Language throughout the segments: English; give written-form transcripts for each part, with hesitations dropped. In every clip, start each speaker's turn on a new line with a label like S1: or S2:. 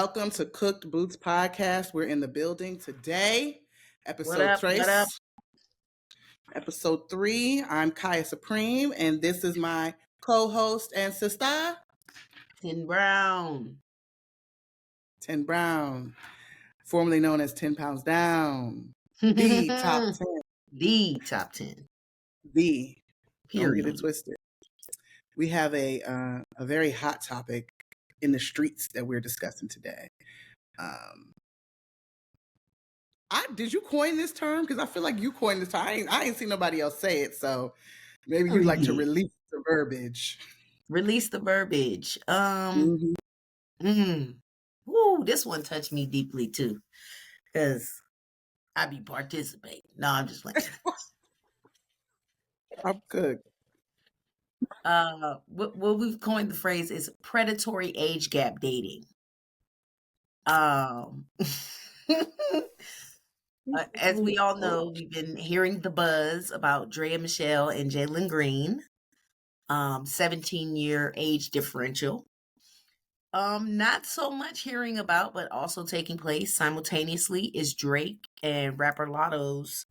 S1: Welcome to Cooked Boots Podcast. We're in the building today.
S2: What up?
S1: Episode 3. I'm Kaya Supreme, and this is my co-host and sister,
S2: Tin Brown.
S1: 10 Brown, formerly known as 10 Pounds Down. The top 10.
S2: The top 10.
S1: The. Don't get
S2: Period.
S1: it twisted. We have a very hot topic in the streets that we're discussing today. Did you coin this term? Because I feel like you coined this term. I ain't seen nobody else say it, so maybe you'd like to release the verbiage.
S2: Release the verbiage. Woo, this one touched me deeply too, because I be participating. No, I'm just like.
S1: I'm good.
S2: What we've coined the phrase is predatory age gap dating. As we all know, we've been hearing the buzz about Draya Michele and Jalen Green, 17-year age differential. Not so much hearing about, but also taking place simultaneously is Drake and rapper Lotto's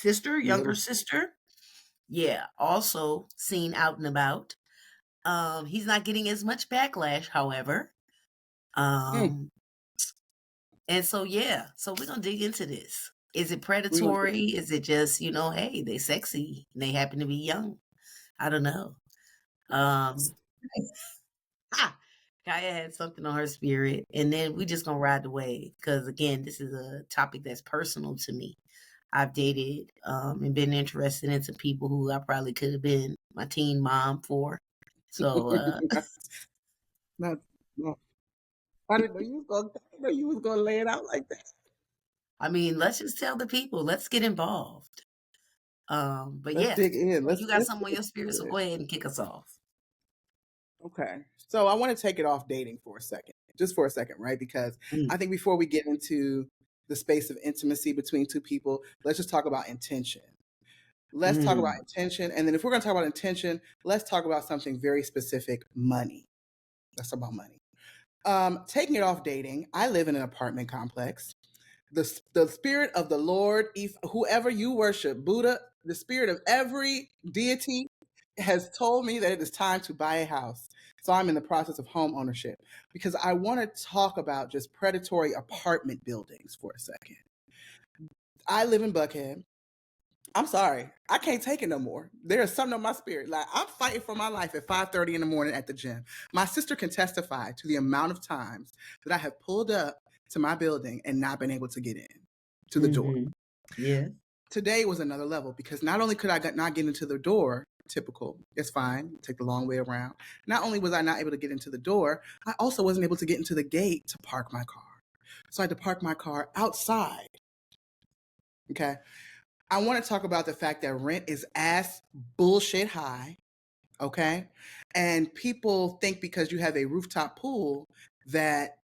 S2: younger sister. Yeah, also seen out and about. He's not getting as much backlash, however. And so, so we're going to dig into this. Is it predatory? Is it just, hey, they sexy and they happen to be young? I don't know. Kaya had something on her spirit, and then we just going to ride the wave because, again, this is a topic that's personal to me. I've dated and been interested in some people who I probably could have been my teen mom for. So,
S1: no. I didn't know you was gonna lay it out like that.
S2: I mean, let's just tell the people. Let's get involved. But
S1: let's dig in.
S2: You got something on your spirit, so go ahead and kick us off.
S1: Okay. So I want to take it off dating for a second, just for a second, right? Because I think before we get into the space of intimacy between two people, let's just talk about intention. Let's talk about intention. And then if we're going to talk about intention, let's talk about something very specific, money. Let's talk about money. Taking it off dating, I live in an apartment complex. The spirit of the Lord, whoever you worship, Buddha, the spirit of every deity has told me that it is time to buy a house. So I'm in the process of home ownership because I want to talk about just predatory apartment buildings for a second. I live in Buckhead. I'm sorry. I can't take it no more. There is something on my spirit. Like, I'm fighting for my life at 5:30 in the morning at the gym. My sister can testify to the amount of times that I have pulled up to my building and not been able to get in to the door.
S2: Yeah.
S1: Today was another level because not only could I not get into the door, typical, it's fine, take the long way around. Not only was I not able to get into the door, I also wasn't able to get into the gate to park my car. So I had to park my car outside. Okay. I want to talk about the fact that rent is ass bullshit high, okay? And people think because you have a rooftop pool that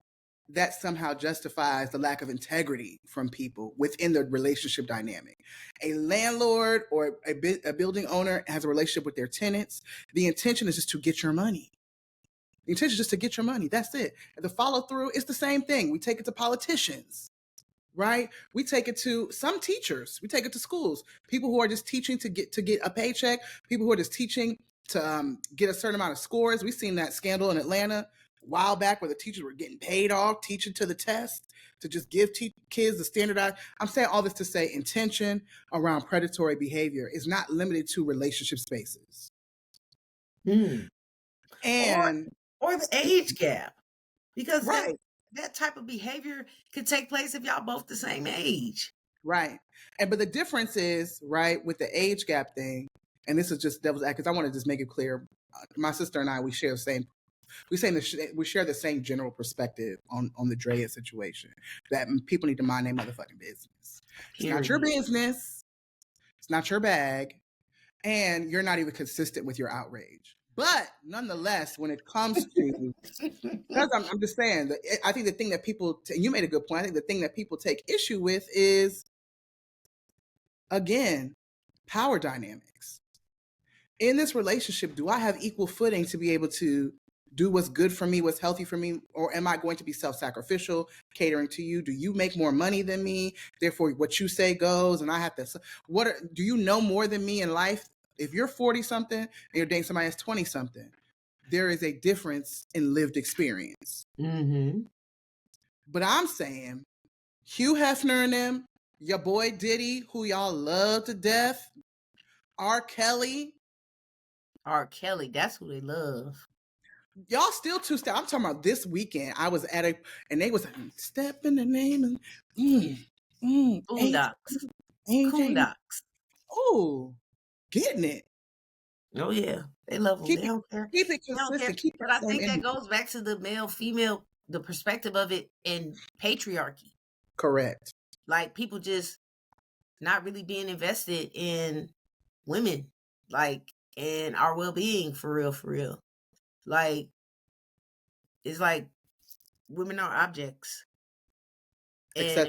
S1: somehow justifies the lack of integrity from people within the relationship dynamic. A landlord or a building owner has a relationship with their tenants. The intention is just to get your money. The intention is just to get your money. That's it. And the follow through is the same thing. We take it to politicians. Right? We take it to some teachers. We take it to schools. People who are just teaching to get a paycheck. People who are just teaching to get a certain amount of scores. We've seen that scandal in Atlanta a while back where the teachers were getting paid off, teaching to the test, to just give kids the standardized. I'm saying all this to say intention around predatory behavior is not limited to relationship spaces.
S2: And or the age gap. Because that type of behavior could take place if y'all both the same age.
S1: Right. But the difference is, right, with the age gap thing, and this is just devil's advocate, because I want to just make it clear, my sister and I, we share the same general perspective on the Draya situation, that people need to mind their motherfucking business. It's not your business. It's not your bag. And you're not even consistent with your outrage. But nonetheless, when it comes to, because I'm just saying, I think the thing that people, and you made a good point, I think the thing that people take issue with is, again, power dynamics. In this relationship, do I have equal footing to be able to do what's good for me, what's healthy for me, or am I going to be self-sacrificial, catering to you? Do you make more money than me? Therefore, what you say goes, and I have to. Do you know more than me in life? If you're 40 something and you're dating somebody that's 20 something, there is a difference in lived experience.
S2: Mm-hmm.
S1: But I'm saying, Hugh Hefner and them, your boy Diddy, who y'all love to death, R. Kelly.
S2: R. Kelly, that's who they love.
S1: Y'all still two step. I'm talking about this weekend. I was at and they was like, step in the name of
S2: Boondocks.
S1: AJ.
S2: Coondocks.
S1: Oh, getting it.
S2: Oh yeah, they love them.
S1: Keep
S2: They don't care.
S1: it
S2: They don't care.
S1: consistent. Keep
S2: But
S1: that
S2: I
S1: same
S2: think that
S1: energy.
S2: goes back to the male female, the perspective of it in patriarchy.
S1: Correct.
S2: Like people just not really being invested in women, like, and our well being for real, for real. Like it's like women are objects. And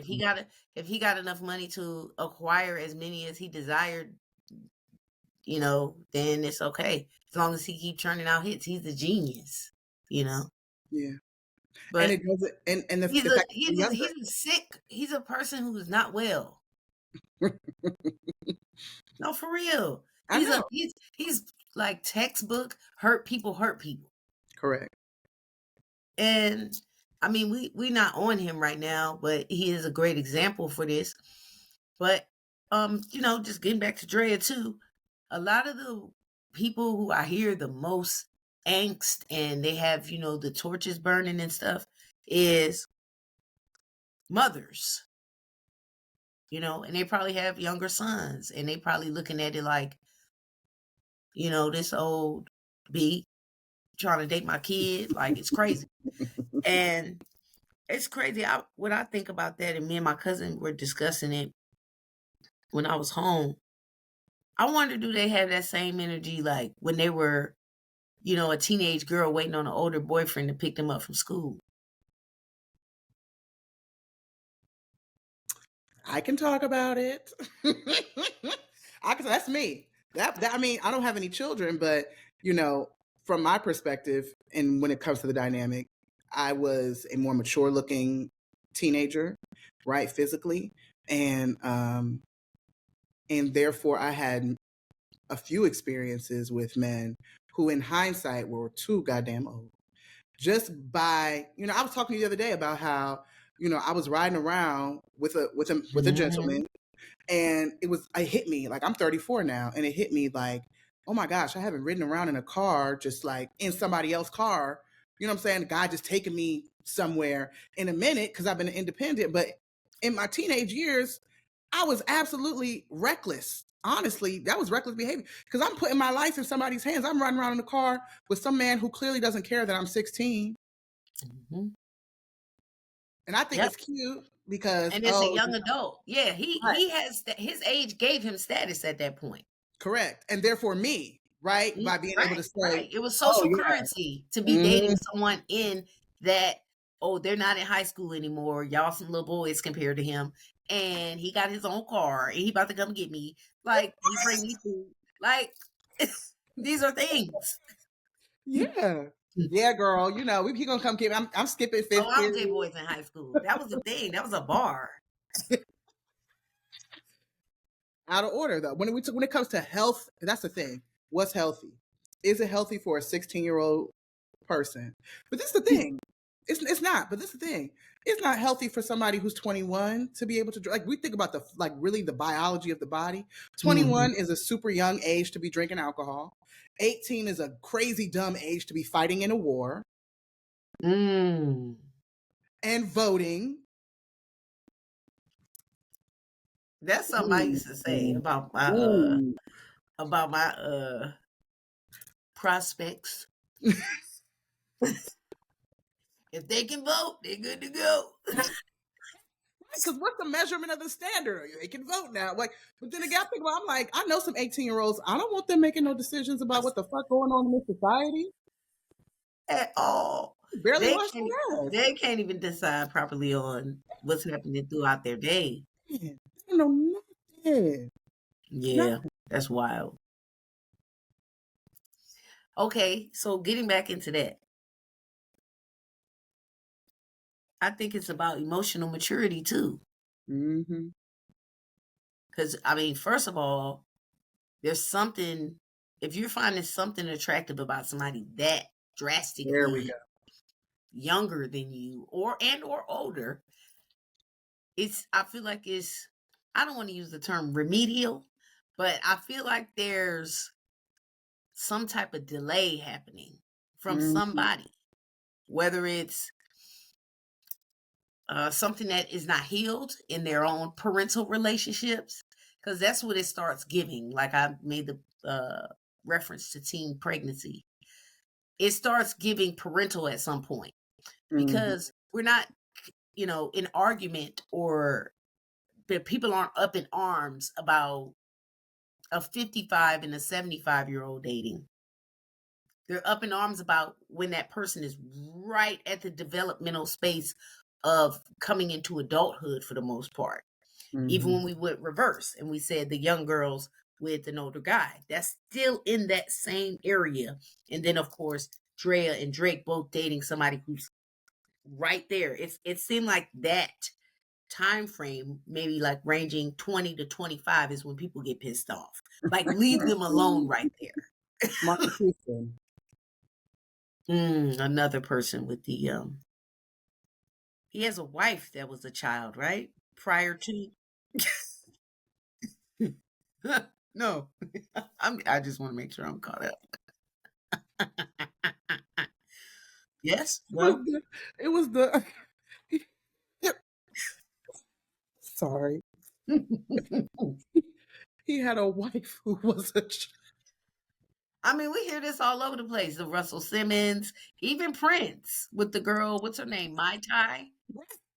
S2: if he got enough money to acquire as many as he desired, you know, then it's okay. As long as he keep churning out hits, he's a genius, you know.
S1: Yeah.
S2: But
S1: And it doesn't and the
S2: he's
S1: fact that
S2: he's a person who is not well. No, for real.
S1: I know.
S2: He's like textbook hurt people.
S1: Correct.
S2: And I mean, we not on him right now, but he is a great example for this. But you know, just getting back to Draya too, a lot of the people who I hear the most angst and they have, you know, the torches burning and stuff is mothers. You know, and they probably have younger sons and they probably looking at it like, you know, this old B trying to date my kid, like it's crazy. And it's crazy. When I think about that, and me and my cousin were discussing it when I was home, I wonder, do they have that same energy like when they were, you know, a teenage girl waiting on an older boyfriend to pick them up from school?
S1: I can talk about it. That's me. That I mean, I don't have any children, but you know, from my perspective, and when it comes to the dynamic, I was a more mature looking teenager, right, physically, and therefore I had a few experiences with men who, in hindsight, were too goddamn old. Just by, you know, I was talking to you the other day about how, you know, I was riding around with a gentleman, and it hit me like I'm 34 now, and it hit me like, oh my gosh, I haven't ridden around in a car, just like in somebody else's car. You know what I'm saying? The guy just taking me somewhere in a minute because I've been independent. But in my teenage years, I was absolutely reckless. Honestly, that was reckless behavior because I'm putting my life in somebody's hands. I'm riding around in a car with some man who clearly doesn't care that I'm 16.
S2: Mm-hmm.
S1: And I think it's cute because
S2: and it's a young adult. Yeah, he has his age gave him status at that point.
S1: Correct. And therefore me, right? By being able to say,
S2: it was social currency to be dating someone in that, oh, they're not in high school anymore. Y'all some little boys compared to him. And he got his own car and he about to come get me. Like, he bring me food. Like, these are things.
S1: Yeah. Yeah, girl. You know, he gonna come get me. I'm skipping fifth
S2: I
S1: period.
S2: was boys in high school. That was the thing. That was a bar.
S1: Out of order though. When it comes to health, that's the thing. What's healthy? Is it healthy for a 16-year-old person? But this is the thing. It's not. But this is the thing. It's not healthy for somebody who's 21 to be able to like. We think about really the biology of the body. 21 is a super young age to be drinking alcohol. 18 is a crazy dumb age to be fighting in a war and voting.
S2: That's something I used to say about my prospects. If they can vote, they're good to go.
S1: Because what's the measurement of the standard? They can vote now. Like, but then again, I'm like, I know some 18-year-olds. I don't want them making no decisions about what the fuck going on in this society
S2: At all.
S1: Barely wash their ass.
S2: They can't even decide properly on what's happening throughout their day.
S1: They don't know nothing.
S2: Yeah, nothing. That's wild. Okay, so getting back into that. I think it's about emotional maturity too.
S1: Mm-hmm.
S2: Because, I mean, first of all, there's something, if you're finding something attractive about somebody that
S1: There we go.
S2: drastically younger than you or older, I feel like I don't want to use the term remedial, but I feel like there's some type of delay happening from
S1: Mm-hmm.
S2: somebody, whether it's something that is not healed in their own parental relationships, because that's what it starts giving. Like I made the reference to teen pregnancy. It starts giving parental at some point
S1: Mm-hmm.
S2: because we're not, in argument, or people aren't up in arms about a 55 and a 75-year-old dating. They're up in arms about when that person is right at the developmental space of coming into adulthood for the most part. Even
S1: Mm-hmm.
S2: when we went reverse and we said the young girls with an older guy, that's still in that same area. And then, of course, Drea and Drake both dating somebody who's right there. It seemed like that time frame, maybe like ranging 20 to 25, is when people get pissed off. Like, leave them alone right there.
S1: Martin Houston.
S2: Another person with the he has a wife that was a child, right? Prior to no. I just want to make sure I'm caught up. Yes. Well,
S1: It was the sorry. He had a wife who was a
S2: I mean, we hear this all over the place. The Russell Simmons, even Prince with the girl, what's her name? Mai Tai.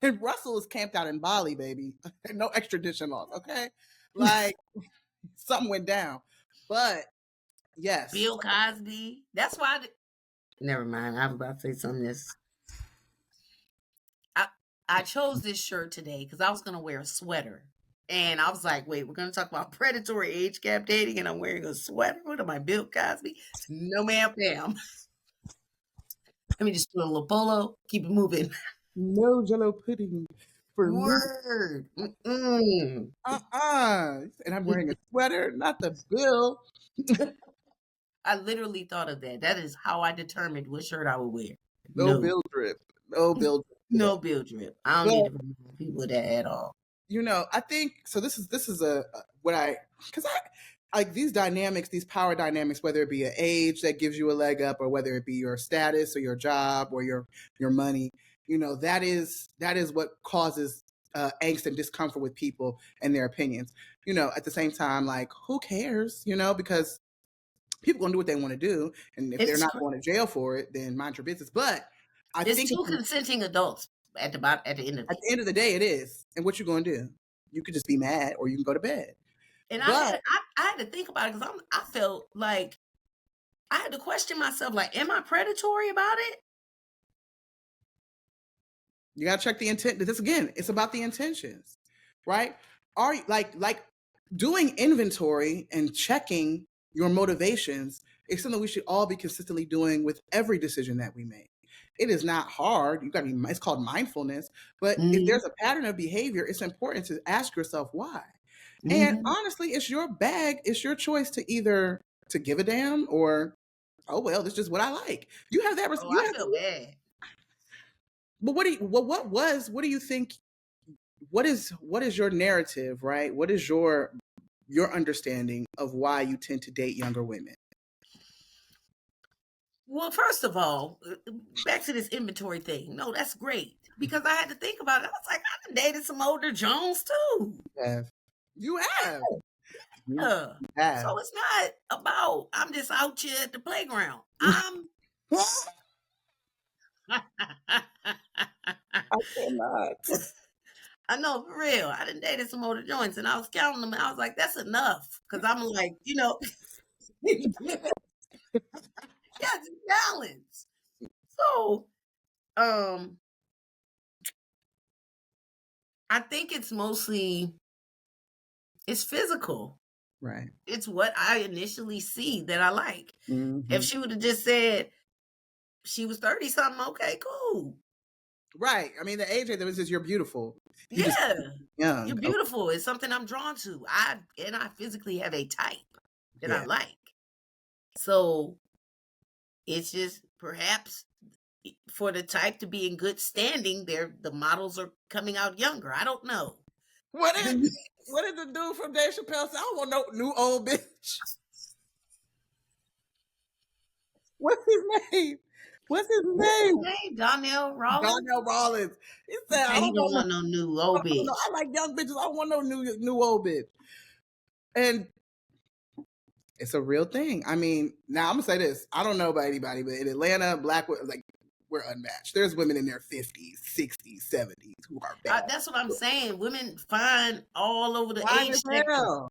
S1: and Russell is camped out in Bali, baby. No extradition laws, okay? Like something went down. But yes.
S2: Bill Cosby. That's why. Never mind. I was about to say something that's. I chose this shirt today because I was going to wear a sweater. And I was like, wait, we're going to talk about predatory age gap dating, and I'm wearing a sweater. What am I, Bill Cosby? No, ma'am, ma'am. Let me just put a little polo, keep it moving.
S1: No Jello pudding for me.
S2: Word. Mm-mm.
S1: And I'm wearing a sweater, not the bill.
S2: I literally thought of that. That is how I determined what shirt I would wear.
S1: No
S2: No.
S1: bill drip. No bill drip today.
S2: No bill drip. I don't
S1: But
S2: need to remind people of that at all.
S1: I think so. This is a what I because I like these dynamics, these power dynamics, whether it be an age that gives you a leg up, or whether it be your status or your job or your money. That is what causes angst and discomfort with people and their opinions. At the same time, like who cares? Because people gonna do what they want to do, and if they're
S2: It's
S1: not going to jail for it, then mind your business. But I think
S2: two consenting adults at the end of
S1: at
S2: it.
S1: the end of the day, it is. And what you gonna do? You could just be mad, or you can go to bed.
S2: And
S1: But
S2: I had to think about it because I felt like I had to question myself. Like, am I predatory about it?
S1: you gotta check the intent. This again, it's about the intentions, right? Are you like doing inventory and checking your motivations is something we should all be consistently doing with every decision that we make. It is not hard. You got to be. It's called mindfulness. But if there's a pattern of behavior, it's important to ask yourself why. And
S2: Mm-hmm.
S1: honestly, it's your bag. It's your choice to either to give a damn or oh well, this is just what I like. You have that.
S2: Oh,
S1: You
S2: I
S1: have.
S2: feel bad.
S1: But what do you think? What is your narrative, right? What is your understanding of why you tend to date younger women?
S2: Well, first of all, back to this inventory thing. No, that's great because I had to think about it. I was like, I done dated some older Jones too.
S1: You have. You have. You
S2: Yeah.
S1: have.
S2: So it's not about I'm just out here at the playground.
S1: I cannot.
S2: I know, for real. I done dated some older joints and I was counting them and I was like, that's enough. Cause I'm like, yeah, it's balance. So, I think it's physical.
S1: Right.
S2: It's what I initially see that I like.
S1: Mm-hmm.
S2: If she would have just said she was 30 something, okay, cool.
S1: Right. I mean, the age difference is you're beautiful. You just
S2: Yeah,
S1: young.
S2: you're
S1: Oh,
S2: beautiful. It's something I'm drawn to. I physically have a type that I
S1: yeah.
S2: like. So it's just perhaps for the type to be in good standing, the models are coming out younger. I don't know.
S1: What did the dude from Dave Chappelle say? I don't want no new old bitch. What's his name? What's his name?
S2: Hey, Donnell Rollins.
S1: Donnell Rollins. He said,
S2: He
S1: I don't
S2: don't
S1: want
S2: want no new
S1: no,
S2: old bitch.
S1: I like young bitches. I don't want no new old bitch. And it's a real thing. I mean, now I'm gonna say this. I don't know about anybody, but in Atlanta, we're unmatched. There's women in their 50s, 60s, 70s who are bad.
S2: That's what I'm saying. Women find all over the
S1: Fine
S2: age
S1: as
S2: spectrum.
S1: hell.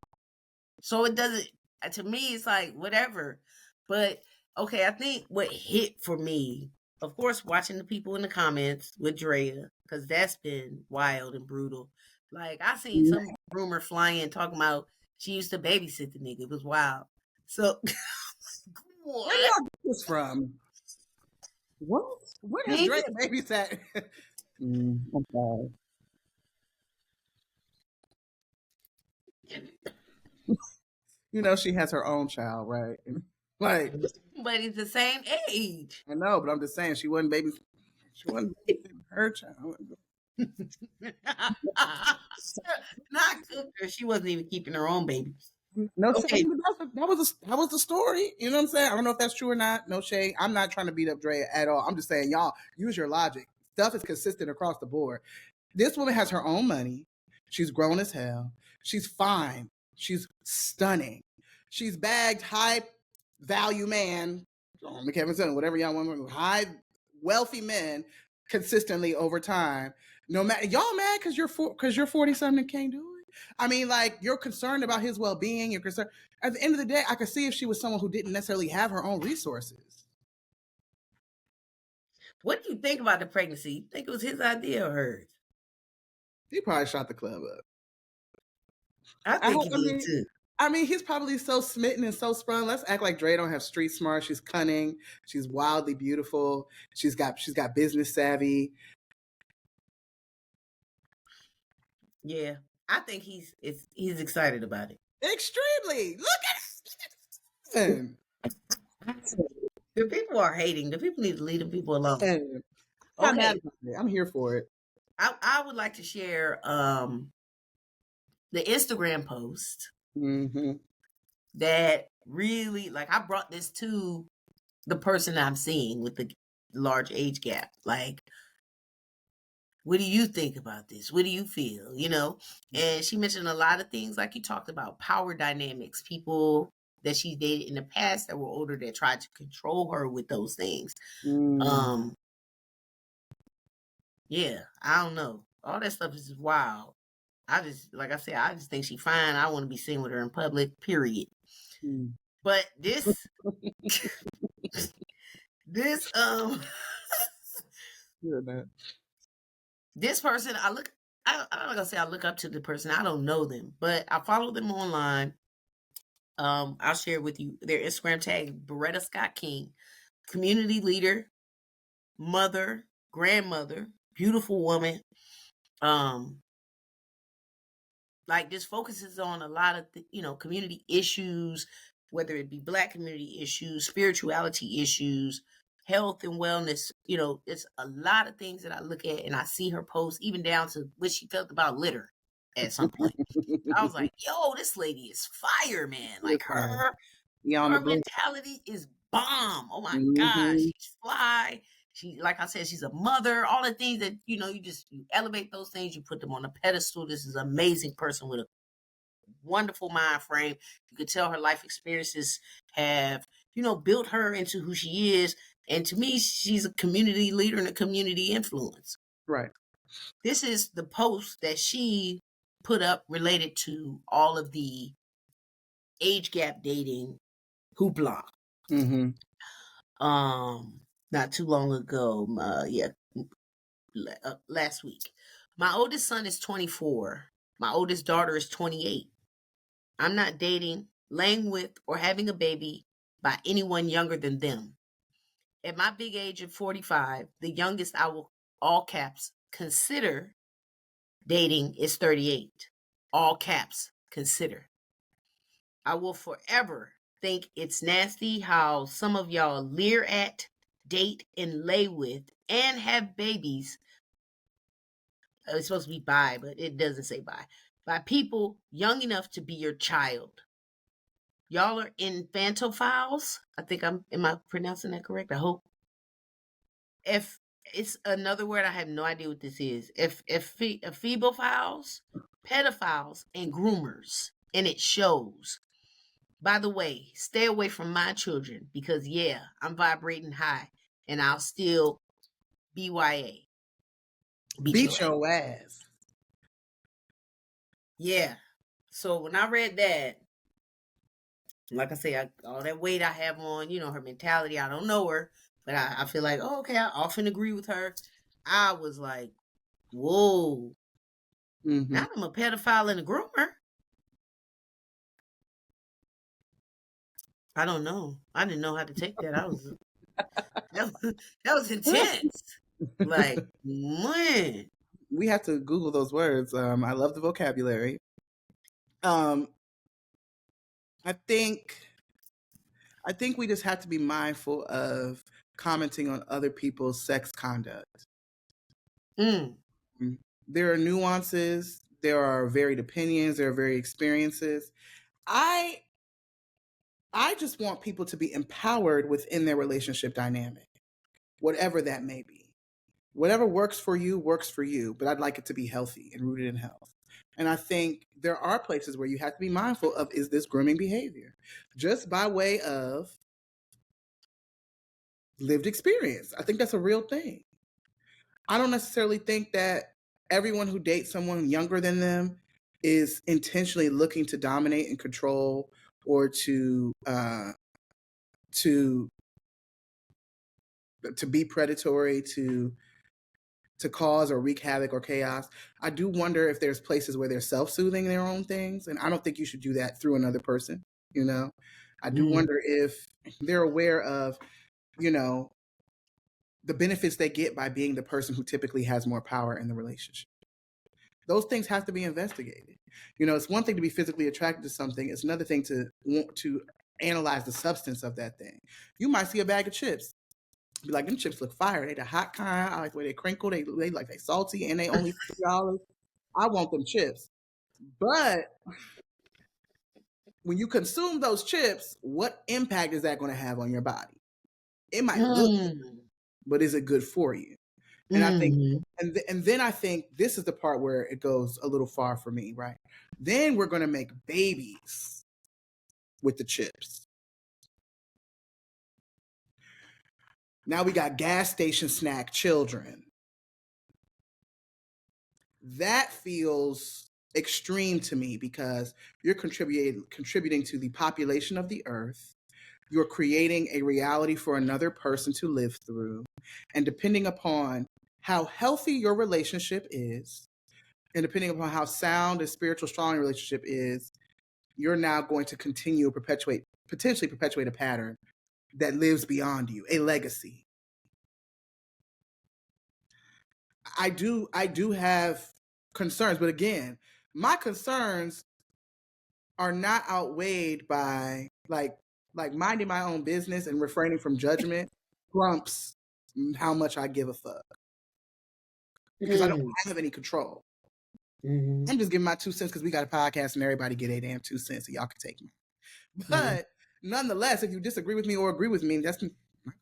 S2: So it doesn't, to me, it's like whatever. But okay, I think what hit for me, of course, watching the people in the comments with Draya, because that's been wild and brutal. Like, I seen some rumor flying talking about she used to babysit the nigga. It was wild. So,
S1: Where
S2: what?
S1: y'all get this from? What? Where has
S2: Maybe.
S1: Drake babysat? I'm sorry. You know she has her own child, right? Like,
S2: But he's the same age.
S1: I know, but I'm just saying she wasn't babysitting her child.
S2: Not Cooker. She wasn't even keeping her own babies.
S1: No
S2: Okay.
S1: shade. That was the story. You know what I'm saying? I don't know if that's true or not. No shade. I'm not trying to beat up Dre at all. I'm just saying, y'all use your logic. Stuff is consistent across the board. This woman has her own money. She's grown as hell. She's fine. She's stunning. She's bagged high value man, Kevin Son, whatever y'all want, high wealthy men consistently over time. No matter y'all mad because you're 40 something and can't do it. I mean, like you're concerned about his well being. You're concerned. At the end of the day, I could see if she was someone who didn't necessarily have her own resources.
S2: What do you think about the pregnancy? You think it was his idea or hers?
S1: He probably shot the club up.
S2: I think he did too.
S1: I mean, he's probably so smitten and so sprung. Let's act like Dre don't have street smart. She's cunning. She's wildly beautiful. She's got business savvy.
S2: Yeah, I think he's excited about it.
S1: Extremely. Look at him.
S2: The people are hating. The people need to leave the people alone.
S1: Okay. I'm here for it.
S2: I would like to share the Instagram post that really, like, I brought this to the person I'm seeing with the large age gap. Like, what do you think about this? What do you feel? You know? And she mentioned a lot of things, like you talked about power dynamics, people that she dated in the past that were older that tried to control her with those things. Yeah, I don't know. All that stuff is wild. I just, like I said, I just think she's fine. I want to be seen with her in public, period. But this, this, this person, I'm not gonna say I look up to the person. I don't know them, but I follow them online. I'll share with you their Instagram tag, Beretta Scott King, community leader, mother, grandmother, beautiful woman. Like this focuses on a lot of community issues, whether it be Black community issues, spirituality issues, health and wellness. It's a lot of things that I look at and I see her post, even down to what she felt about litter at some point. I was like, yo, this lady is fire, man. Like her mentality is bomb. Oh my gosh, she's fly. She, like I said, she's a mother. All the things that you elevate those things, you put them on a pedestal. This is an amazing person with a wonderful mind frame. You could tell her life experiences have built her into who she is. And to me, she's a community leader and a community influence.
S1: Right.
S2: This is the post that she put up related to all of the age gap dating hoopla. Not too long ago, last week. My oldest son is 24. My oldest daughter is 28. I'm not dating, laying with, or having a baby by anyone younger than them. At my big age of 45, the youngest I will all caps, consider dating is 38. All caps, consider. I will forever think it's nasty how some of y'all leer at, date, and lay with, and have babies. It's supposed to be bi, but it doesn't say bi. By people young enough to be your child. Y'all are infantophiles. Am I pronouncing that correct? I hope. If it's another word, I have no idea what this is. If ephebophiles, pedophiles, and groomers, and it shows. By the way, stay away from my children because yeah, I'm vibrating high, and I'll still BYA
S1: Beat your ass.
S2: Yeah. So when I read that, like I say, all that weight I have on, her mentality, I don't know her, but I feel like, oh, okay, I often agree with her. I was like, whoa.
S1: Mm-hmm.
S2: Now I'm a pedophile and a groomer. I don't know. I didn't know how to take that. That was intense. Like, man.
S1: We have to Google those words. I love the vocabulary. I think we just have to be mindful of commenting on other people's sex conduct. There are nuances. There are varied opinions. There are varied experiences. I just want people to be empowered within their relationship dynamic, whatever that may be. Whatever works for you, but I'd like it to be healthy and rooted in health. And I think there are places where you have to be mindful of, is this grooming behavior? Just by way of lived experience. I think that's a real thing. I don't necessarily think that everyone who dates someone younger than them is intentionally looking to dominate and control or to be predatory, to cause or wreak havoc or chaos. I do wonder if there's places where they're self-soothing their own things, and I don't think you should do that through another person. I do wonder if they're aware of, the benefits they get by being the person who typically has more power in the relationship. Those things have to be investigated. It's one thing to be physically attracted to something. It's another thing to want to analyze the substance of that thing. You might see a bag of chips. Be like, them chips look fire. They the hot kind. I like the way they crinkle. They like they salty and they only $50. I want them chips. But when you consume those chips, what impact is that going to have on your body? It might look good, but is it good for you? And I think, and then I think this is the part where it goes a little far for me, right? Then we're going to make babies with the chips. Now we got gas station snack children. That feels extreme to me because you're contributing to the population of the earth. You're creating a reality for another person to live through. And depending upon how healthy your relationship is, and depending upon how sound and spiritual strong your relationship is, you're now going to continue to potentially perpetuate a pattern that lives beyond you, a legacy. I do have concerns, but again, my concerns are not outweighed by like minding my own business and refraining from judgment trumps how much I give a fuck, because I don't have any control. I'm just giving my 2 cents because we got a podcast and everybody get a damn 2 cents, so y'all can take me. But nonetheless, if you disagree with me or agree with me, that's okay.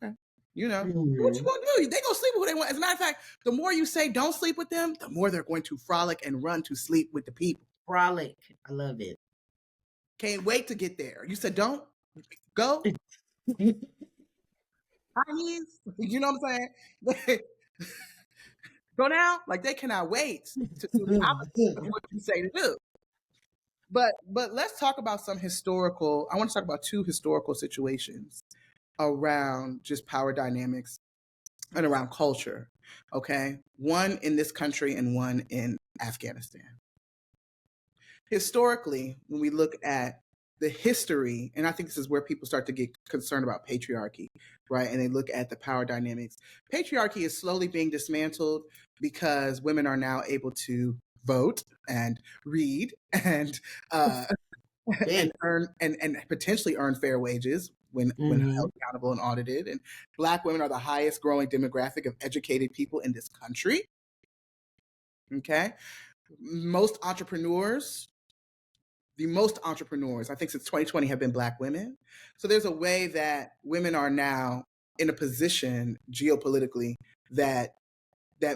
S1: What you gonna do? They gonna sleep with who they want. As a matter of fact, the more you say don't sleep with them, the more they're going to frolic and run to sleep with the people.
S2: Frolic, I love it.
S1: Can't wait to get there. You said don't go. You know what I'm saying? Go now. Like they cannot wait to do the opposite of what you say to do. But let's talk about I want to talk about 2 historical situations around just power dynamics and around culture. Okay. One in this country and one in Afghanistan. Historically, when we look at the history, and I think this is where people start to get concerned about patriarchy, right? And they look at the power dynamics. Patriarchy is slowly being dismantled because women are now able to vote and read and and earn and potentially earn fair wages when held accountable and audited. And Black women are the highest growing demographic of educated people in this country. Okay, most entrepreneurs, I think since 2020 have been Black women. So there's a way that women are now in a position geopolitically that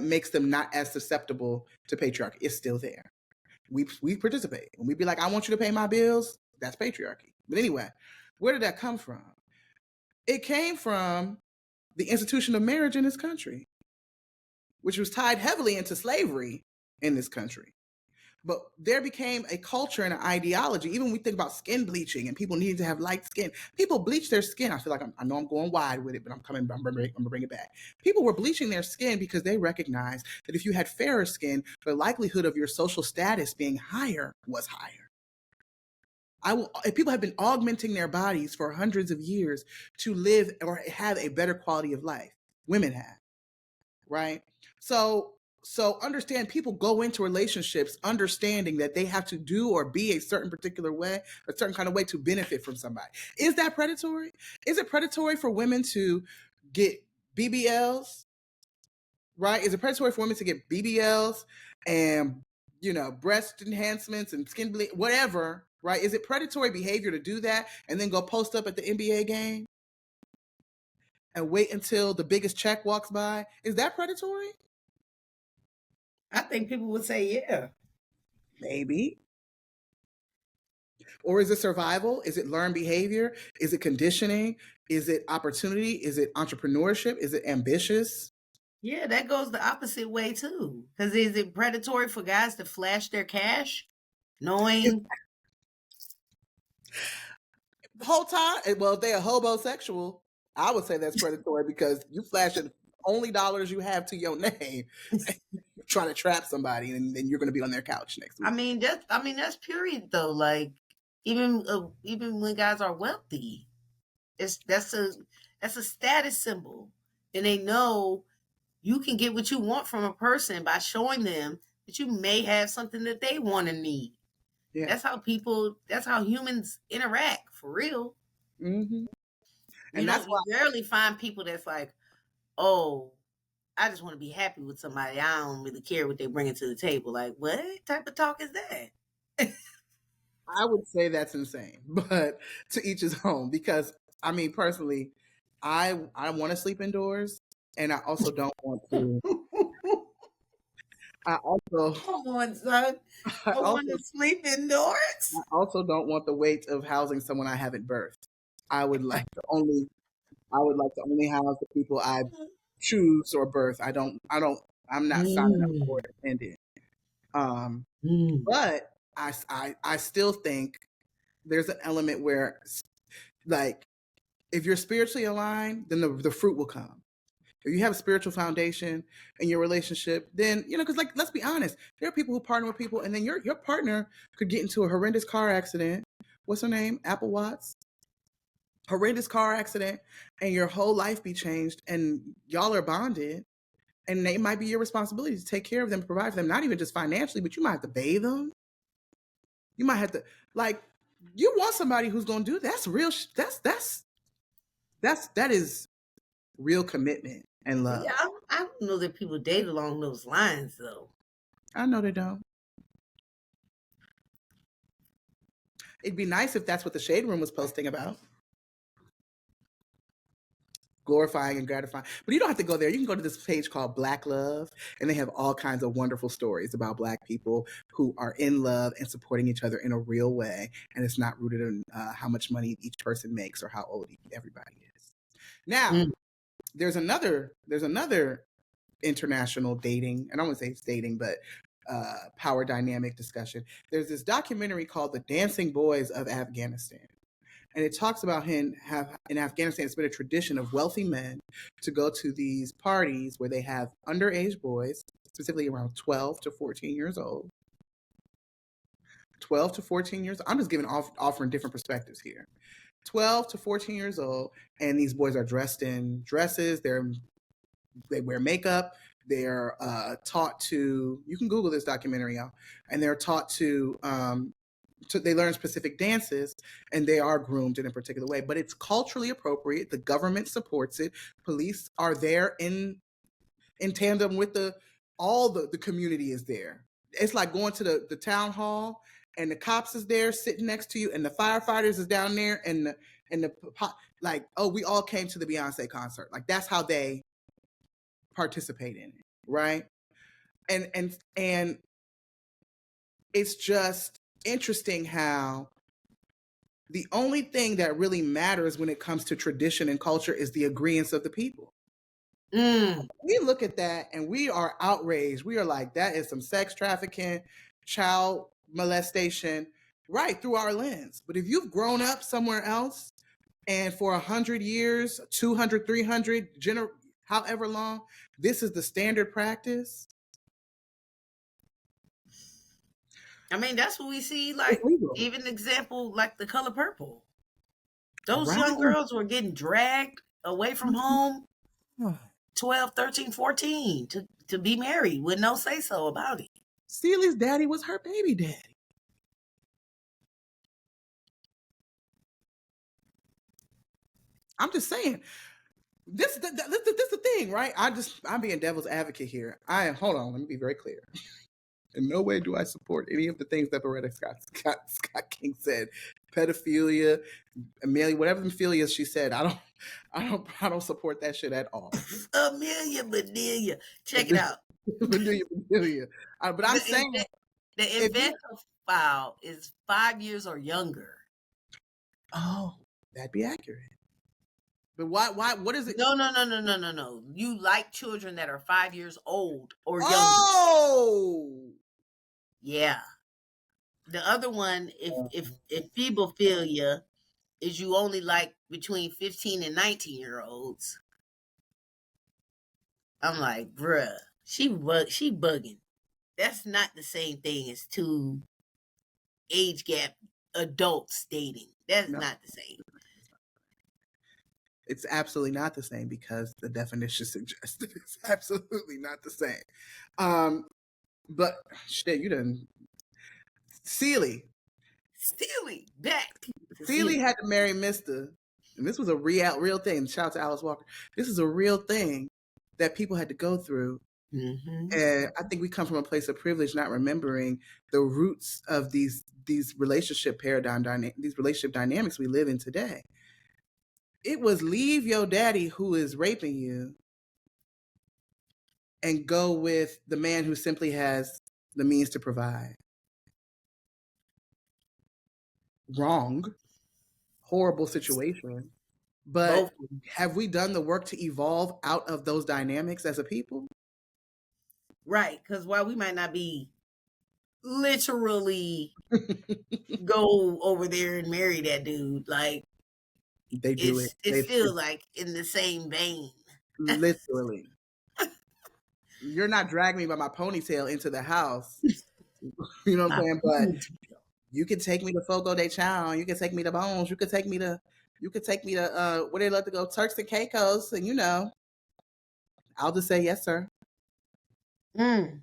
S1: makes them not as susceptible to patriarchy. It's still there. We participate. When we be like, I want you to pay my bills, that's patriarchy. But anyway, where did that come from? It came from the institution of marriage in this country, which was tied heavily into slavery in this country. But there became a culture and an ideology. Even when we think about skin bleaching and people needing to have light skin, people bleach their skin. I feel like I know I'm going wide with it, but I'm going to bring it back. People were bleaching their skin because they recognized that if you had fairer skin, the likelihood of your social status being higher was higher. People have been augmenting their bodies for hundreds of years to live or have a better quality of life. Women have, right? So understand, people go into relationships understanding that they have to do or be a certain particular way, a certain kind of way to benefit from somebody. Is that predatory? Is it predatory for women to get BBLs? Right? Is it predatory for women to get BBLs and, breast enhancements and skin bleach, whatever, right? Is it predatory behavior to do that and then go post up at the NBA game and wait until the biggest check walks by? Is that predatory?
S2: I think people would say, yeah.
S1: Maybe. Or is it survival? Is it learned behavior? Is it conditioning? Is it opportunity? Is it entrepreneurship? Is it ambitious?
S2: Yeah, that goes the opposite way too. Because is it predatory for guys to flash their cash, knowing
S1: the whole time? Well, if they're hobosexual, I would say that's predatory because you flashing only dollars you have to your name, trying to trap somebody, and then you're going to be on their couch next week.
S2: that's period though. Like even when guys are wealthy, that's a status symbol, and they know you can get what you want from a person by showing them that you may have something that they want and need. Yeah. That's how humans interact for real.
S1: Mm-hmm.
S2: And that's why you rarely find people that's like, oh, I just want to be happy with somebody. I don't really care what they bring to the table. Like, what type of talk is that?
S1: I would say that's insane, but to each his own. Because personally, I want to sleep indoors, and I also don't want to. I also
S2: come on, son. I want to sleep indoors.
S1: I also don't want the weight of housing someone I haven't birthed. I would like to only house the people I choose or birth. I'm not signing up for it dependent. But I still think there's an element where, like, if you're spiritually aligned, then the fruit will come. If you have a spiritual foundation in your relationship, then, because, like, let's be honest, there are people who partner with people, and then your partner could get into a horrendous car accident. What's her name? Apple Watts. Horrendous car accident, and your whole life be changed, and y'all are bonded, and it might be your responsibility to take care of them, provide for them, not even just financially, but you might have to bathe them. You might have to, like, you want somebody who's going to do that. That's real. That is real commitment and love.
S2: Yeah, I don't know that people date along those lines, though.
S1: I know they don't. It'd be nice if that's what the Shade Room was posting about. Glorifying and gratifying. But you don't have to go there. You can go to this page called Black Love, and they have all kinds of wonderful stories about Black people who are in love and supporting each other in a real way. And it's not rooted in how much money each person makes or how old everybody is. Now, there's another international dating, and I don't want to say it's dating, but power dynamic discussion. There's this documentary called The Dancing Boys of Afghanistan. And it talks about in Afghanistan, it's been a tradition of wealthy men to go to these parties where they have underage boys, specifically around 12 to 14 years old, 12 to 14 years. I'm just offering different perspectives here. 12 to 14 years old, and these boys are dressed in dresses. They wear makeup. They're taught to. You can Google this documentary out, and they're taught to. They learn specific dances, and they are groomed in a particular way. But it's culturally appropriate. The government supports it. Police are there in tandem with all the community is there. It's like going to the town hall, and the cops is there sitting next to you, and the firefighters is down there, and the like, oh, we all came to the Beyonce concert. Like, that's how they participate in it, right? And it's just interesting how the only thing that really matters when it comes to tradition and culture is the agreeance of the people. We look at that and we are outraged. We are like, that is some sex trafficking, child molestation, right through our lens. But if you've grown up somewhere else, and for 100 years, 200, 300, however long, this is the standard practice.
S2: I mean, that's what we see, like, even example, like The Color Purple. Those young girls were getting dragged away from home 12, 13, 14 to be married with no say-so about it.
S1: Celia's daddy was her baby daddy. I'm just saying, this is the thing, right? I'm being devil's advocate here. Hold on, let me be very clear. In no way do I support any of the things that Beretta Scott King said. Pedophilia, Amelia, whatever Amelia she said, I don't support that shit at all.
S2: Amelia, check it out.
S1: Amelia. But I'm saying
S2: the inventor file is 5 years or younger.
S1: Oh, that'd be accurate. But why? What is it?
S2: No. You like children that are 5 years old or younger.
S1: Oh,
S2: yeah. The other one, if phebophilia is you only like between 15 and 19-year-olds. I'm like, bruh, she bugging. That's not the same thing as two age gap adults dating. That's not the same.
S1: It's absolutely not the same because the definition suggests that it's absolutely not the same. But shit, you done. Celie back. Celie had to marry Mr. And this was a real thing. Shout out to Alice Walker. This is a real thing that people had to go through. Mm-hmm. And I think we come from a place of privilege, not remembering the roots of these relationship these relationship dynamics we live in today. It was leave your daddy who is raping you and go with the man who simply has the means to provide. Wrong. Horrible situation. But have we done the work to evolve out of those dynamics as a people?
S2: Right, because while we might not be literally go over there and marry that dude, like,
S1: they do it.
S2: It feels like in the same vein.
S1: Literally. You're not dragging me by my ponytail into the house. You know what I'm saying? But you can take me to Fogo de Chao. You can take me to Bones. You could take me to where they love to go, Turks and Caicos, and I'll just say yes, sir. It's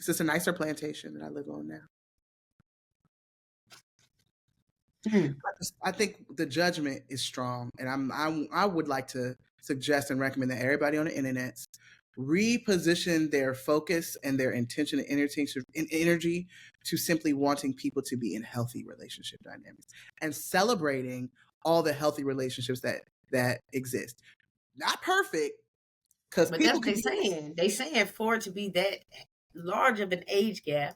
S1: just a nicer plantation that I live on now. I think the judgment is strong, and I would like to suggest and recommend that everybody on the internet reposition their focus and their intention and energy to simply wanting people to be in healthy relationship dynamics and celebrating all the healthy relationships that exist. Not perfect, because
S2: but that's what they're saying. They saying for it to be that large of an age gap,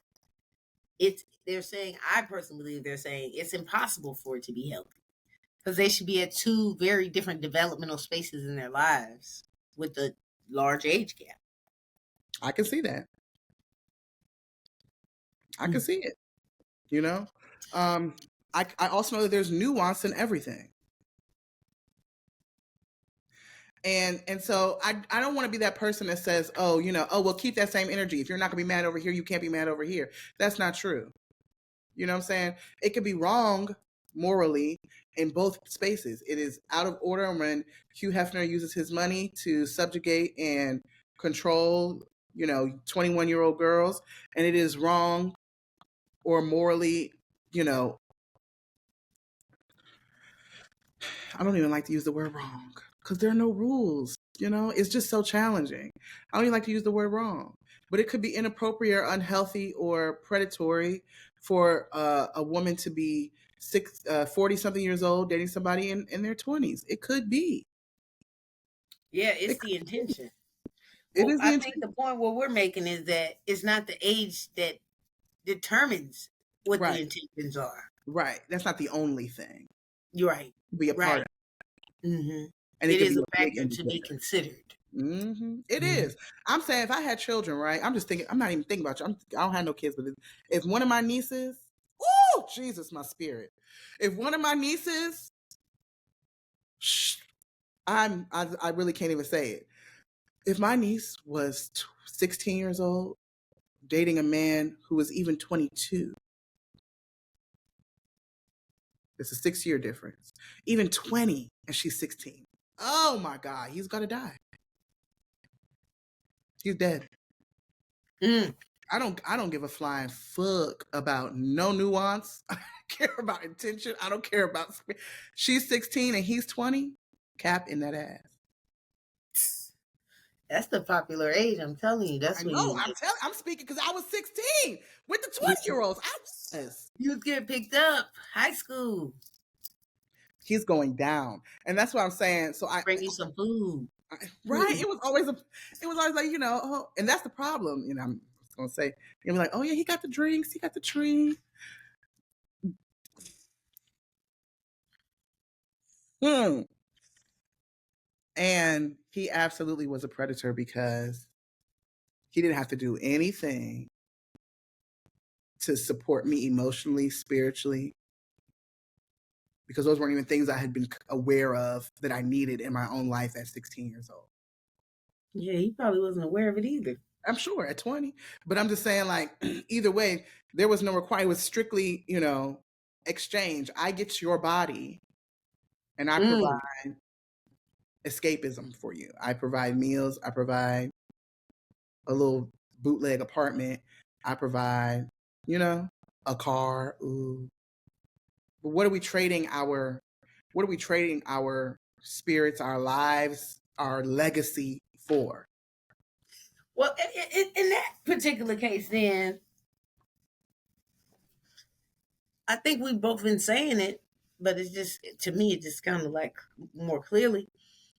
S2: they're saying, I personally believe they're saying it's impossible for it to be healthy because they should be at two very different developmental spaces in their lives with the large age gap.
S1: I can see that. I can see it. I also know that there's nuance in everything. And so I don't want to be that person that says, well, keep that same energy. If you're not gonna be mad over here, you can't be mad over here. That's not true. You know what I'm saying? It could be wrong morally in both spaces. It is out of order when Hugh Hefner uses his money to subjugate and control, 21-year-old girls, and it is wrong or morally, I don't even like to use the word wrong because there are no rules. It's just so challenging. I don't even like to use the word wrong, but it could be inappropriate or unhealthy or predatory for a woman to be 40 something years old dating somebody in their 20s. It could be.
S2: Yeah, it's
S1: It,
S2: the intention.
S1: it
S2: Well,
S1: is the
S2: I think
S1: intent.
S2: the point what we're making is that it's not the age that determines what the
S1: Right,
S2: intentions are.
S1: right. That's not the only thing
S2: You're right.
S1: to be a part
S2: Right.
S1: of,
S2: Mm-hmm.
S1: and it
S2: It
S1: could
S2: is
S1: be
S2: a
S1: a big
S2: factor to be
S1: indicator.
S2: considered.
S1: It
S2: Mm-hmm.
S1: is. I'm saying if I had children, right? I'm just thinking. I'm not even thinking about you. I don't have no kids, but if one of my nieces, oh Jesus, my spirit. If one of my nieces, I really can't even say it. If my niece was 16 years old dating a man who was even 22, it's a 6-year difference. Even 20, and she's 16. Oh my God, he's gonna die. He's dead.
S2: Mm.
S1: I don't give a flying fuck about no nuance. I don't care about intention. I don't care about she's 16 and he's 20. Cap in that ass.
S2: That's the popular age. I'm telling you.
S1: I
S2: That's when
S1: know. I'm speaking because I was 16 with the
S2: you
S1: 20-year-olds. I was.
S2: you was getting picked up. High school.
S1: He's going down. And that's what I'm saying. So
S2: Bring you some food.
S1: right. It was always like, oh, and that's the problem. I'm gonna say, you'll be like, oh yeah, he got the drinks, he got the tree. Hmm. And he absolutely was a predator because he didn't have to do anything to support me emotionally, spiritually, because those weren't even things I had been aware of that I needed in my own life at 16 years old.
S2: Yeah, he probably wasn't aware of it either.
S1: I'm sure at 20. But I'm just saying, like, either way, there was no requirement. It was strictly, exchange. I get your body and I
S2: Mm.
S1: provide escapism for you. I provide meals. I provide a little bootleg apartment. I provide, a car. Ooh. But what are we trading our spirits, our lives, our legacy for?
S2: Well, in that particular case, then I think we've both been saying it, but it's just to me, it just kind of like more clearly.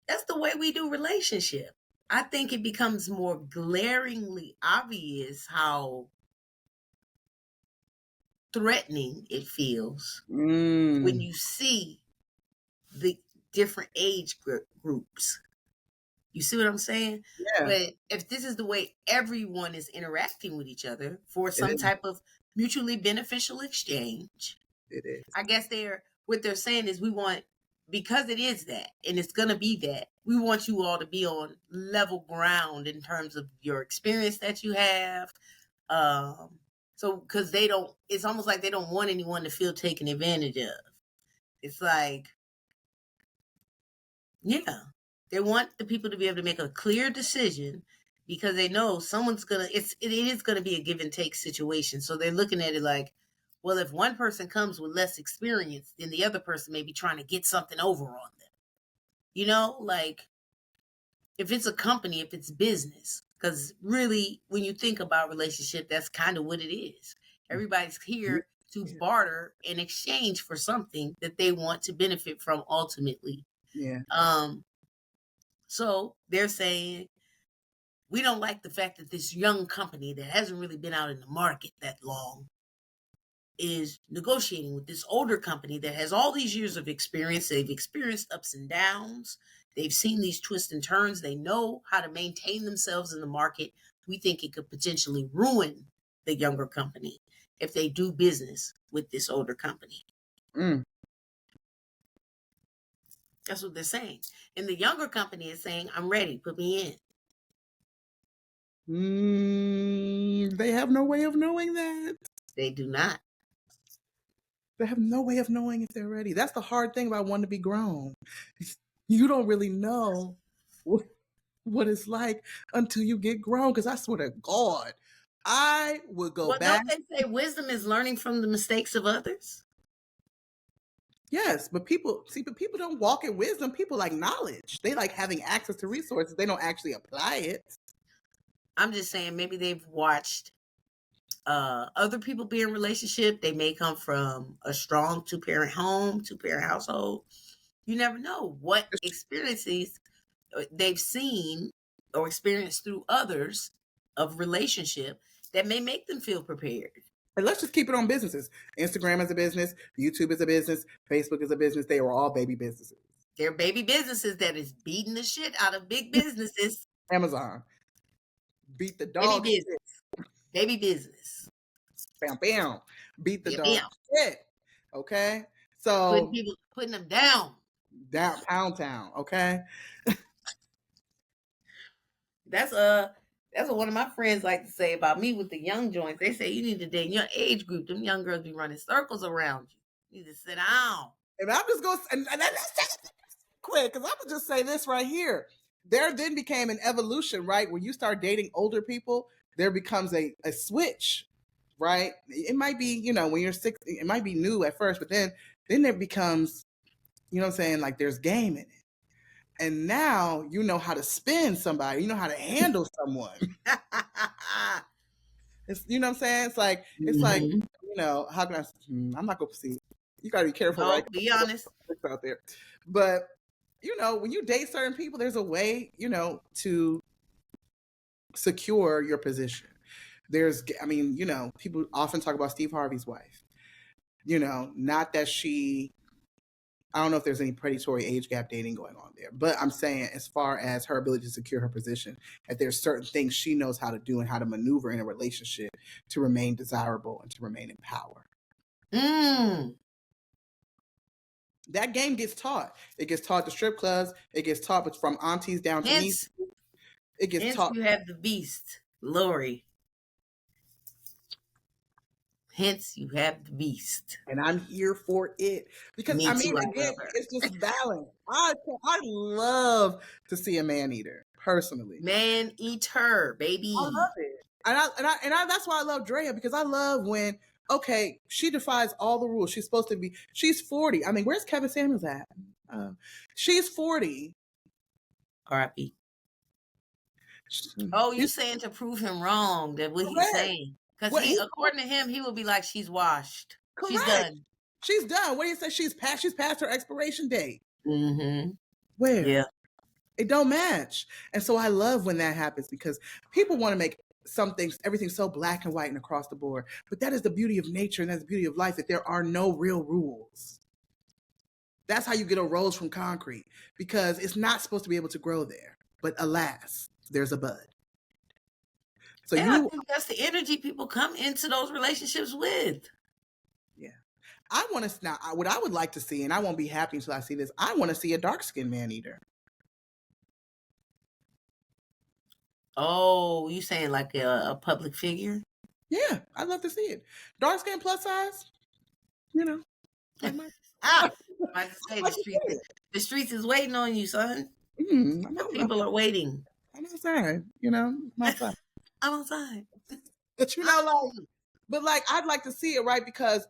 S2: That's the way we do relationship. I think it becomes more glaringly obvious how threatening it feels when
S1: Mm,
S2: you see the different age groups. You see what I'm saying?
S1: yeah,
S2: But if this is the way everyone is interacting with each other for
S1: it
S2: some
S1: is.
S2: type of mutually beneficial exchange,
S1: It is.
S2: I guess what they're saying is we want, because it is that and it's gonna be that, we want you all to be on level ground in terms of your experience that you have. Um so because they don't, it's almost like they don't want anyone to feel taken advantage of. It's like, yeah. They want the people to be able to make a clear decision because they know someone's gonna it is gonna be a give and take situation. So they're looking at it like, well, if one person comes with less experience, then the other person may be trying to get something over on them. Like if it's a company, if it's business, because really when you think about relationship, that's kind of what it is. Everybody's here to barter in exchange for something that they want to benefit from ultimately.
S1: Yeah.
S2: So they're saying, we don't like the fact that this young company that hasn't really been out in the market that long is negotiating with this older company that has all these years of experience. They've experienced ups and downs. They've seen these twists and turns. They know how to maintain themselves in the market. We think it could potentially ruin the younger company if they do business with this older company.
S1: Mm.
S2: That's what they're saying. And the younger company is saying, I'm ready, put me in.
S1: They have no way of knowing that.
S2: They do not.
S1: They have no way of knowing if they're ready. That's the hard thing about wanting to be grown. You don't really know what it's like until you get grown. Because I swear to God, I would go
S2: Well,
S1: back.
S2: don't they say wisdom is learning from the mistakes of others?
S1: Yes, but people don't walk in wisdom. People like knowledge. They like having access to resources. They don't actually apply it.
S2: I'm just saying maybe they've watched other people be in relationship. They may come from a strong two-parent home, two-parent household. You never know what experiences they've seen or experienced through others of relationship that may make them feel prepared.
S1: And let's just keep it on businesses. Instagram is a business. YouTube is a business. Facebook is a business. They were all baby businesses.
S2: They're baby businesses that is beating the shit out of big businesses.
S1: Amazon beat the
S2: Baby
S1: dog
S2: business.
S1: shit.
S2: Baby business.
S1: Bam, bam. Beat the
S2: Bam,
S1: dog
S2: bam.
S1: shit. Okay? So,
S2: Putting them down.
S1: down Pound Town. Okay?
S2: That's what one of my friends like to say about me with the young joints. They say you need to date your age group. Them young girls be running circles around you. You need to sit down.
S1: And I'm just going to, and that's quick, because I'm going to just say this right here. There then became an evolution, right? When you start dating older people, there becomes a switch, right? It might be, when you're 60, it might be new at first, but then there becomes, you know what I'm saying? Like there's game in it. And now you know how to spin somebody. You know how to handle someone. It's, you know what I'm saying? It's like, how can I'm not going to proceed. You got to be careful, right?
S2: Be honest.
S1: Out there. But, when you date certain people, there's a way, to secure your position. People often talk about Steve Harvey's wife. Not that I don't know if there's any predatory age gap dating going on there, but I'm saying as far as her ability to secure her position, that there's certain things she knows how to do and how to maneuver in a relationship to remain desirable and to remain in power. That game gets taught. It gets taught to strip clubs. It gets taught from aunties down to nieces. It gets taught.
S2: You have the beast, Lori. Hence, you have the beast.
S1: And I'm here for it. Because, again, it's just balance. I love to see a man eater, personally.
S2: Man eater, baby.
S1: I love it. And that's why I love Draya, because I love when, okay, she defies all the rules. She's 40. I mean, where's Kevin Samuels at? She's 40.
S2: R.I.P. Oh, you saying to prove him wrong, that what he's saying. Because according to him, he will be like, she's washed.
S1: Correct.
S2: She's done.
S1: She's done. What do you say? She's past her expiration date.
S2: Mm-hmm.
S1: Where?
S2: Yeah.
S1: It don't match. And so I love when that happens, because people want to make everything so black and white and across the board. But that is the beauty of nature, and that's the beauty of life, that there are no real rules. That's how you get a rose from concrete, because it's not supposed to be able to grow there. But alas, there's a bud. So
S2: I think that's the energy people come into those relationships with.
S1: Yeah. I want to now. What I would like to see, and I won't be happy until I see this, I want to see a dark-skinned man eater.
S2: Oh, you saying like a public figure?
S1: Yeah, I'd love to see it. Dark-skinned, plus size.
S2: I say the streets is waiting on you, son. People are waiting.
S1: I'm outside. I'm outside.
S2: I'm outside.
S1: But I'd like to see it, right? Because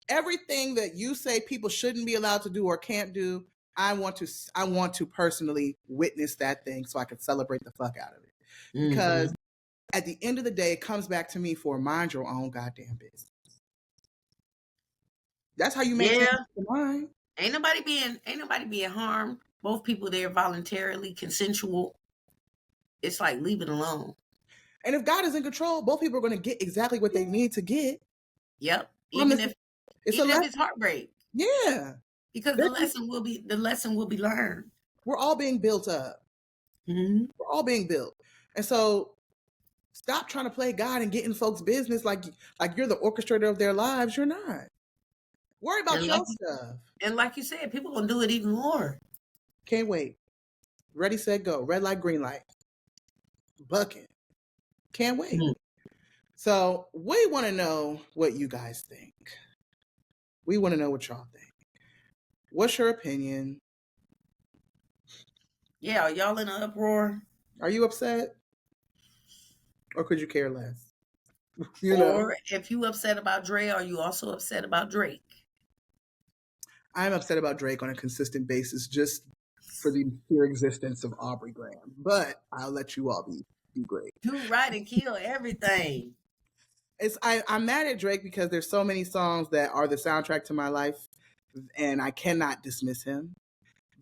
S1: everything that you say people shouldn't be allowed to do or can't do, I want to personally witness that thing so I can celebrate the fuck out of it. Because at the end of the day, it comes back to me for mind your own goddamn business. That's how you make change in mind.
S2: Ain't nobody being harmed. Both people there voluntarily, consensual. It's like, leave it alone.
S1: And if God is in control, both people are going to get exactly what they need to get.
S2: Yep. Even if it's heartbreak.
S1: Yeah.
S2: Because the lesson will be learned.
S1: We're all being built up.
S2: Mm-hmm.
S1: We're all being built. And so stop trying to play God and get in folks' business like you're the orchestrator of their lives. You're not. Worry about your stuff.
S2: And like you said, people gonna do it even more.
S1: Can't wait. Ready, set, go. Red light, green light. Bucket. Can't wait. Mm-hmm. So we want to know what you guys think. We want to know what y'all think. What's your opinion?
S2: Yeah, are y'all in an uproar?
S1: Are you upset? Or could you care less?
S2: Or if you upset about Dre, are you also upset about Drake?
S1: I'm upset about Drake on a consistent basis just for the pure existence of Aubrey Graham. But I'll let you all be great.
S2: Do right and kill everything.
S1: I'm mad at Drake because there's so many songs that are the soundtrack to my life, and I cannot dismiss him.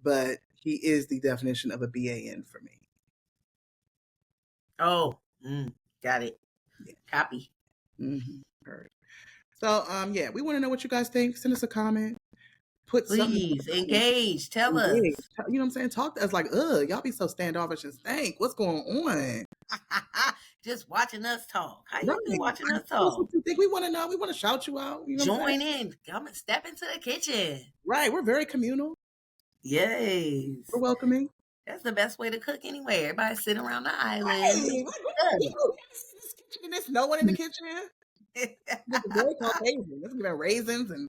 S1: But he is the definition of a BAN for me.
S2: Oh, got it. Yeah. Copy.
S1: Heard. So, yeah, we want to know what you guys think. Send us a comment.
S2: Please engage. Tell us.
S1: You know what I'm saying? Talk to us like, y'all be so standoffish and stank. What's going on?
S2: Just watching us talk. How you been watching us talk?
S1: What you think? We want to know. We want to shout you out. You know,
S2: join in. Come and step into the kitchen.
S1: Right. We're very communal.
S2: Yes.
S1: We're welcoming.
S2: That's the best way to cook anyway. Everybody sitting around the island.
S1: Hey, there's no one in the kitchen. It's very Caucasian. It's giving raisins and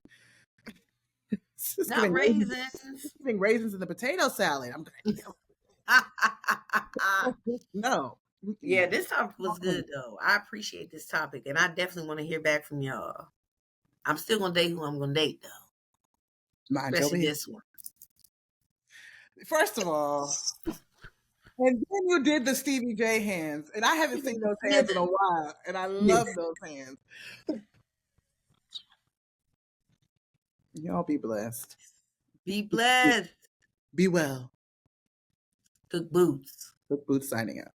S2: not raisins.
S1: Giving raisins in the potato salad. I'm no.
S2: Yeah, this topic was good though. I appreciate this topic, and I definitely want to hear back from y'all. I'm still gonna date who I'm gonna date though.
S1: Mine
S2: especially this one.
S1: First of all, and then you did the Stevie J hands, and I haven't seen those hands in a while, and I love those hands. Y'all be blessed.
S2: Be blessed.
S1: Be well.
S2: Cook Boots.
S1: Cook Boots signing out.